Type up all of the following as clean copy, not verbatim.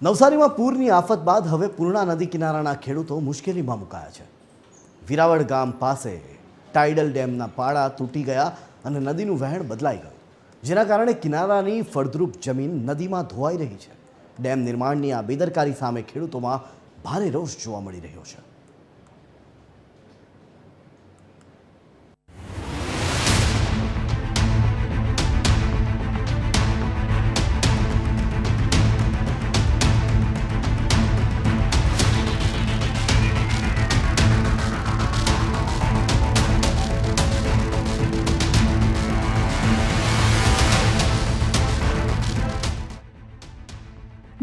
નવસારીમાં પૂરની આફત બાદ હવે પૂર્ણા નદી કિનારાના ખેડૂતો મુશ્કેલીમાં મુકાયા છે। વિરાવળ ગામ પાસે ટાઇડલ ડેમના પાળા તૂટી ગયા અને નદીનું વહેણ બદલાઈ ગયું, જેના કારણે કિનારાની ફળદ્રુપ જમીન નદીમાં ધોવાઈ રહી છે। ડેમ નિર્માણની આ બેદરકારી સામે ખેડૂતોમાં ભારે રોષ જોવા મળી રહ્યો છે।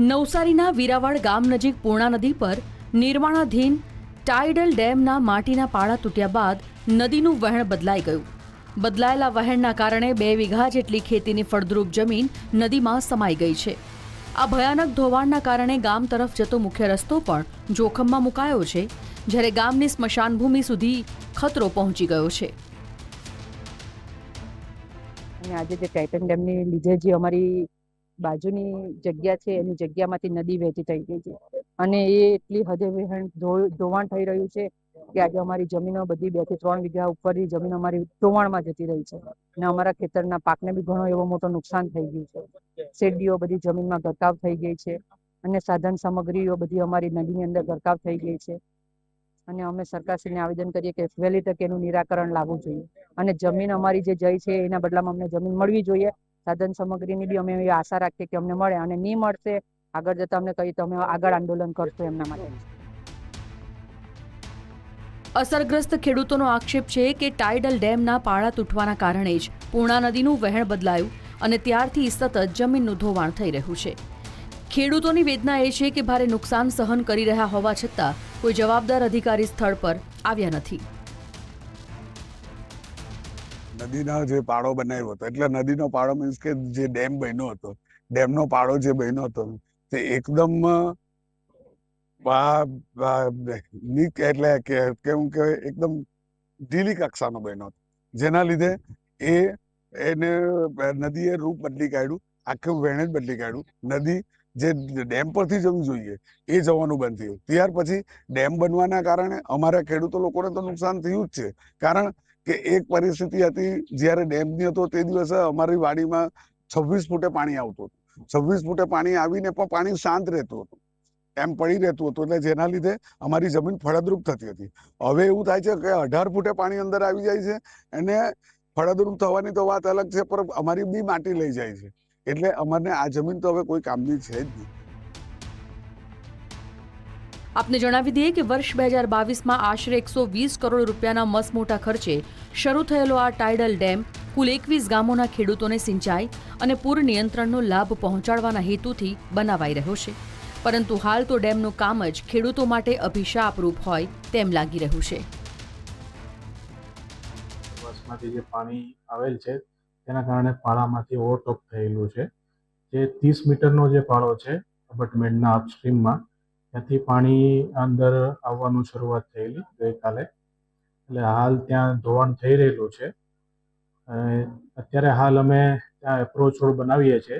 નવસારીના વિરાવળ ગામ નજીક પૂર્ણા નદી પર નિર્માણાધીન ટાઇડલ ડેમના માટીના પાળા તૂટ્યા બાદ નદીનું વહેણ બદલાઈ ગયું। બદલાયેલા વહેણના કારણે 2 વીઘા જેટલી ખેતીની ફળદ્રુપ જમીન નદીમાં સમાઈ ગઈ છે। આ ભયાનક ધોવાણના કારણે ગામ તરફ જતો મુખ્ય રસ્તો પણ જોખમમાં મુકાયો છે, જ્યારે ગામની સ્મશાન ભૂમિ સુધી ખતરો પહોંચી ગયો છે। અને આજે જે ટાઇટન ડેમની લીધે જે અમારી બાજુની જગ્યા છે એની જગ્યામાંથી નદી વહેતી થઈ ગઈ છે અને એ એટલી હદે ધોવાણ થઈ રહ્યું છે કે આજે અમારી જમીનો બધી 2 થી 3 વીઘા ઉપરની જમીન અમારી ધોવાણમાં જતી રહી છે અને અમારા ખેતરના પાકને બી ઘણો એવો મોટો નુકસાન થઈ ગયું છે। શેરડીઓ બધી જમીનમાં ગરકાવ થઈ ગઈ છે અને સાધન સામગ્રીઓ બધી અમારી નદીની અંદર ગરકાવ થઈ ગઈ છે અને અમે સરકારશ્રીને આવેદન કરીએ કે વહેલી તકે એનું નિરાકરણ લાવવું જોઈએ અને જમીન અમારી જે જઈ છે એના બદલામાં અમને જમીન મળવી જોઈએ। સાધન સામગ્રીની બી અમે એવી આશા રાખીએ કે અમને મળે અને નહીં મળશે આગળ જતા અમને કહીએ તો અમે આગળ આંદોલન કરશું એમના માટે। અસરગ્રસ્ત ખેડૂતોનો આક્ષેપ છે કે ટાઇડલ ડેમના પાળા તૂટવાના કારણે જ પૂર્ણા નદીનું વહેણ બદલાયું અને ત્યારથી સતત જમીનનું ધોવાણ થઈ રહ્યું છે। ખેડૂતોની વેદના એ છે કે ભારે નુકસાન સહન કરી રહ્યા હોવા છતાં કોઈ જવાબદાર અધિકારી સ્થળ પર આવ્યા નથી। નદીનો જે પાળો બનાવ્યો હતો એટલે નદીનો પાળો મીન્સ કે જે ડેમ બન્યો હતો, ડેમનો પાળો જે બન્યો હતો તે એકદમ એટલે કેવું કે એકદમ ઢીલી કક્ષાનો બન્યો હતો, જેના લીધે એને નદીએ રૂપ બદલી કાઢ્યું, આખું વેણ જ બદલી કાઢ્યું। નદી જે ડેમ પરથી જવું જોઈએ એ જવાનું બંધ થયું। ત્યાર પછી ડેમ બનવાના કારણે અમારા ખેડૂતો લોકોને તો નુકસાન થયું જ છે, કારણ કે એક પરિસ્થિતિ હતી જ્યારે ડેમ ની હતો તે દિવસે અમારી વાડીમાં 26 ફૂટે પાણી આવતું હતું। 26 ફૂટે પાણી આવીને પણ પાણી શાંત રહેતું હતું, એમ પડી રહેતું હતું, એટલે જેના લીધે અમારી જમીન ફળદ્રુપ થતી હતી। હવે એવું થાય છે કે 18 ફૂટે પાણી અંદર આવી જાય છે અને ફળદ્રુપ થવાની તો વાત અલગ છે, પણ અમારી બી માટી લઈ જાય છે, એટલે અમારે આ જમીન તો હવે કોઈ કામની છે જ નહીં। આપને જણાવી દઈએ કે વર્ષ 2022માં આશરે 120 કરોડ રૂપિયાના મસમોટા ખર્ચે શરૂ થયેલો આ ટાઇડલ ડેમ કુલ 21 ગામોના ખેડૂતોને સિંચાઈ અને પૂર નિયંત્રણનો લાભ પહોંચાડવાના હેતુથી બનાવાઈ રહ્યો છે, પરંતુ હાલ તો ડેમનું કામ જ ખેડૂતો માટે અભિશાપરૂપ હોય તેમ લાગી રહ્યું છે। વર્ષમાંથી જે પાણી આવેલ છે તેના કારણે પાળામાંથી ઓવરટોપ થયેલું છે। જે 30 મીટરનો જે પાળો છે અબટમેન્ટના અપસ્ટ્રીમમાં, ત્યાંથી પાણી અંદર આવવાનું શરૂઆત થયેલી ગઈકાલે, એટલે હાલ ત્યાં ધોવાણ થઈ રહેલું છે। અત્યારે હાલ અમે ત્યાં એપ્રોચ રોડ બનાવીએ છીએ,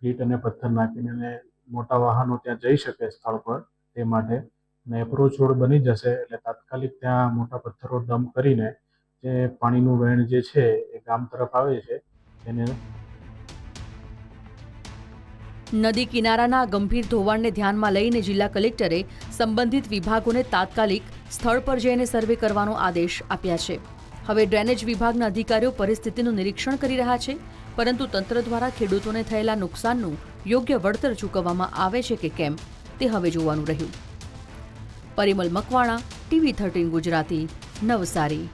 ઈંટ અને પથ્થર નાખીને, અને મોટા વાહનો ત્યાં જઈ શકે સ્થળ પર તે માટે, અને એપ્રોચ રોડ બની જશે એટલે તાત્કાલિક ત્યાં મોટા પથ્થરો ડમ્પ કરીને જે પાણીનું વહેણ જે છે એ ગામ તરફ આવે છે તેને નદી કિનારાના ગંભીર ધોવાણને ધ્યાનમાં લઈને જિલ્લા કલેક્ટરે સંબંધિત વિભાગોને તાત્કાલિક સ્થળ પર જઈને સર્વે કરવાનો આદેશ આપ્યા છે। હવે ડ્રેનેજ વિભાગના અધિકારીઓ પરિસ્થિતિનું નિરીક્ષણ કરી રહ્યા છે, પરંતુ તંત્ર દ્વારા ખેડૂતોને થયેલા નુકસાનનું યોગ્ય વળતર ચૂકવવામાં આવે છે કે કેમ તે હવે જોવાનું રહ્યું। પરિમલ મકવાણા, TV 13 ગુજરાતી, નવસારી।